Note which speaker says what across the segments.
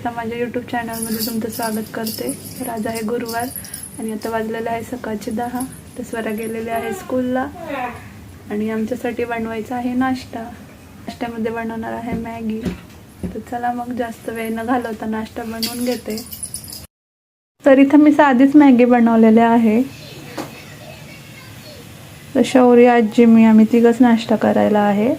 Speaker 1: वाजता माझ्या यूट्यूब चॅनलमध्ये तुमचं स्वागत करते। तर आज आहे गुरुवार आणि आता वाजलेले आहे सकाळचे 10। तर स्वरा गेलेले आहे स्कूलला आणि आमच्यासाठी बनवायचा आहे नाश्ता। नाश्त्यामध्ये बनवणार आहे मॅगी। तर चला मग जास्त वेळ न घालवता नाश्ता बनवून घेते। तर इथं मी साधीच मॅगी बनवलेली आहे। तर शौर्य, आजी, मी आम्ही तिघच नाश्ता करायला आहे।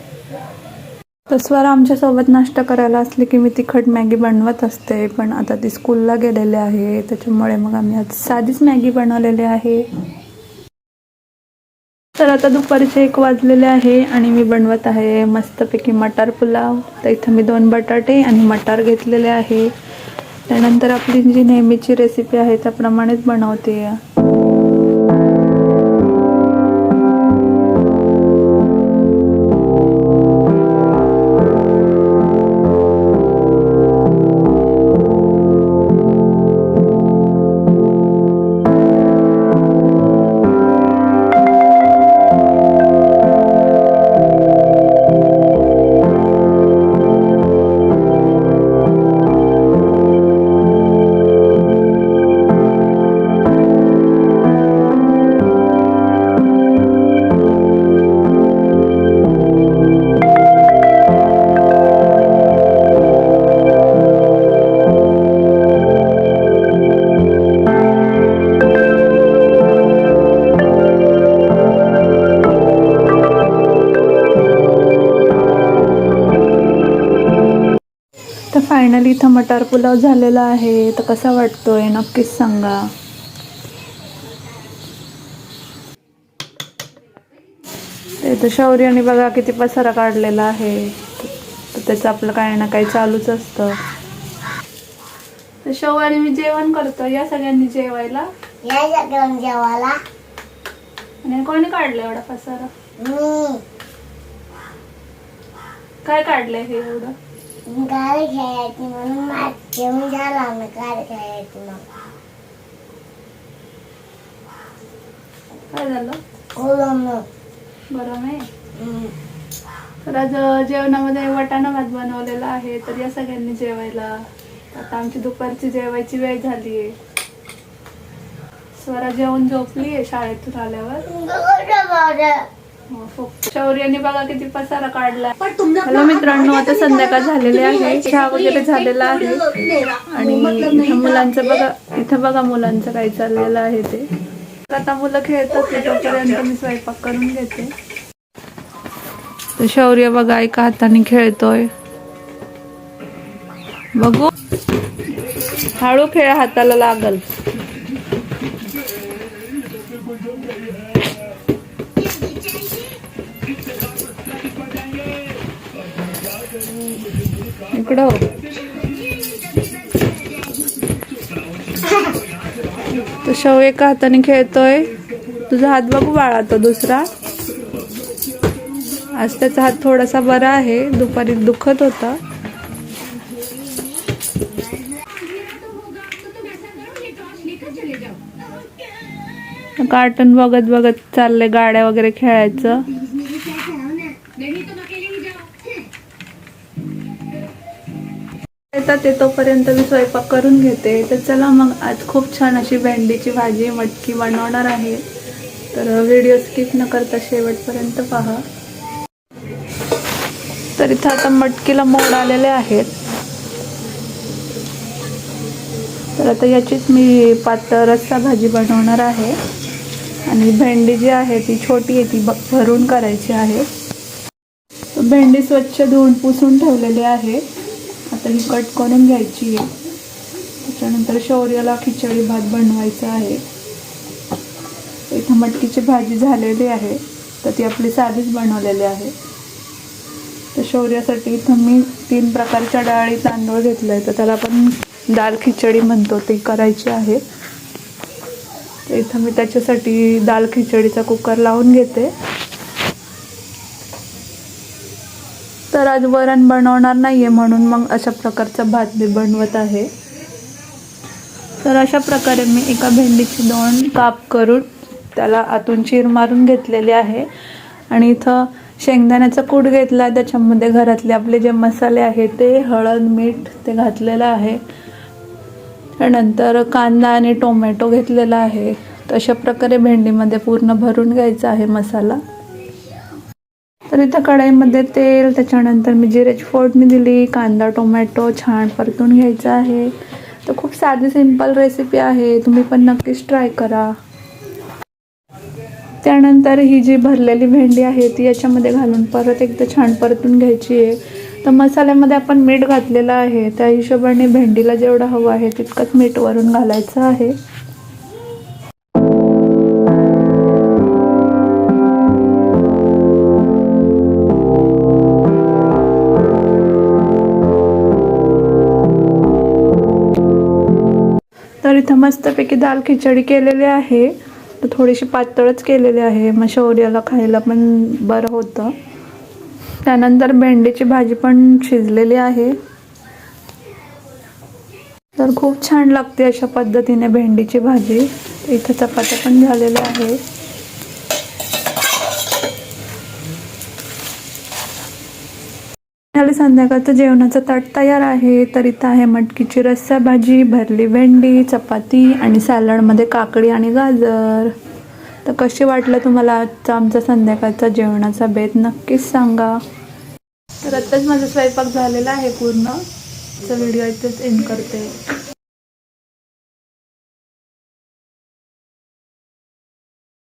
Speaker 1: तर स्वरा आमच्या सोबत नाश्ता करायला असले की मी तिखट मॅगी बनवत असते, पण आता ती स्कूलला गेलेले आहे त्याच्यामुळे मग आम्ही आज साधीच मॅगी बनवलेली आहे। तर आता दुपारचे 1 वाजलेले आहे आणि मी बनवत आहे मस्तपैकी मटार पुलाव। तर इथं मी 2 बटाटे आणि मटार घेतलेले आहे। त्यानंतर आपली जी नेहमीची रेसिपी आहे त्याप्रमाणेच बनवते। तर फायनली इथं मटार पुलाव झालेला आहे। तर कसा वाटतोय नक्कीच सांगा। तर शौर्याने बघा किती पसारा काढलेला आहे। तर त्याचं आपलं काही ना काही चालूच असतं। तर शौर्याने मी जेवण करतो, या सगळ्यांनी जेवायला।
Speaker 2: या सगळ्यांनी जेवायला।
Speaker 1: आणि कोणी काढलं एवढा पसारा?
Speaker 2: मी।
Speaker 1: काय काढलंय हे एवढं?
Speaker 2: गाडी खेळायची म्हणून माझ जेवण झाला ना, गाडी खेळायची मग
Speaker 1: काय झालं?
Speaker 2: कोलम
Speaker 1: बरं आहे। तर आज जेवणामध्ये वाटाणा भात बनवलेला आहे। तर या सगळ्यांनी जेवायला। आता आमची दुपारची जेवायची वेळ झाली आहे। स्वरा जेवण झोपली आहे शाळेतून आल्यावर। शौर्याने बघा किती पसारा काढला। हॅलो मित्रांनो, आता संध्याकाळ झालेली आहे, चहा वगैरे झालेला आहे आणि मुलांचं बघा, इथं बघा मुलांचं काय चाललेलं आहे ते। आता मुलं खेळतात, तोपर्यंत मी स्वयंपाक करून घेते। तर शौर्य बघा एका हाताने खेळतोय, बघू हळू खेळ, हाताला लागल। इकडं तो शव एका हाताने खेळतोय। तुझा हात बघू बाळा, तो दुसरा। आज त्याचा हात थोडासा बरा आहे, दुपारी दुखत होता। कार्टून बघत बघत चाललंय गाड्या वगैरे खेळायचं। येतात ते तोपर्यंत मी स्वयंपाक करून घेते। तर चला मग आज खूप छान अशी भेंडीची भाजी मटकी बनवणार आहे। तर व्हिडिओ स्किप न करता शेवटपर्यंत पहा। तर इथं आता मटकीला मोड आलेले आहेत। तर आता याचीच मी पातळ रस्सा भाजी बनवणार आहे आणि भेंडी जी आहे ती छोटी आहे, ती भरून करायची आहे। भेंडी स्वच्छ धुवून पुसून ठेवलेली आहे। आता ही कट करून घ्यायची आहे। त्याच्यानंतर शौर्याला खिचडी भात बनवायचा आहे। इथं मटकीची भाजी झालेली आहे, तर ती आपली साधीच बनवलेली आहे। तर शौर्यासाठी इथं मी 3 प्रकारच्या डाळी तांदूळ घेतले, तर त्याला आपण दाल खिचडी म्हणतो, ती करायची आहे। तर इथं मी त्याच्यासाठी दाल खिचडीचा कुकर लावून घेते। तर आज वरण बनवणार नाहीये म्हणून मग अशा प्रकारचा भात मी बनवत आहे। तर अशा प्रकारे मी एका भेंडीची 2 काप करून त्याला आतून चीर मारून घेतलेली आहे आणि इथं शेंगदाण्याचा कूट घेतला, त्याच्यामध्ये घरातले आपले जे मसाले आहेत ते हळद मीठ ते घातलेलं आहे. त्यानंतर कांदा आणि टोमॅटो घेतलेला आहे. तशा प्रकारे भेंडीमध्ये पूर्ण भरून घ्यायचा आहे मसाला. तर इथं कढईमध्ये तेल, त्याच्यानंतर मी जिऱ्याची फोडणी दिली, कांदा टोमॅटो छान परतून घ्यायचा आहे. तर खूप साधी सिंपल रेसिपी आहे, तुम्ही पण नक्कीच ट्राय करा. त्यानंतर ही जी भरलेली भेंडी आहे ती याच्यामध्ये घालून परत एकदा छान परतून घ्यायची आहे. तर मसाल्यामध्ये आपण मीठ घातलेलं आहे, त्या हिशोबाने भेंडीला जेवढं हवं आहे तितकंच मीठ वरून घालायचं आहे. तर इथं मस्तपैकी दाल खिचडी केलेली आहे. तर थोडीशी पातळच केलेली आहे, मग शौर्याला खायला पण बरं होतं. त्यानंतर भेंडीची भाजी पण शिजलेली आहे. तर खूप छान लागते अशा पद्धतीने भेंडीची भाजी. इथं चपात्या पण झालेल्या आहे. संध्याकाळचं जेवणाचं ताट तयार आहे. तर इथं आहे मटकीची रस्सा भाजी, भरली भेंडी, चपाती आणि सॅलडमध्ये काकडी आणि गाजर. तर कशी वाटलं तुम्हाला आजचा आमचा संध्याकाळचा जेवणाचा बेत, नक्कीच सांगा. तर आत्ताच माझा स्वयंपाक झालेला आहे पूर्ण. व्हिडिओ इथेच एंड करते.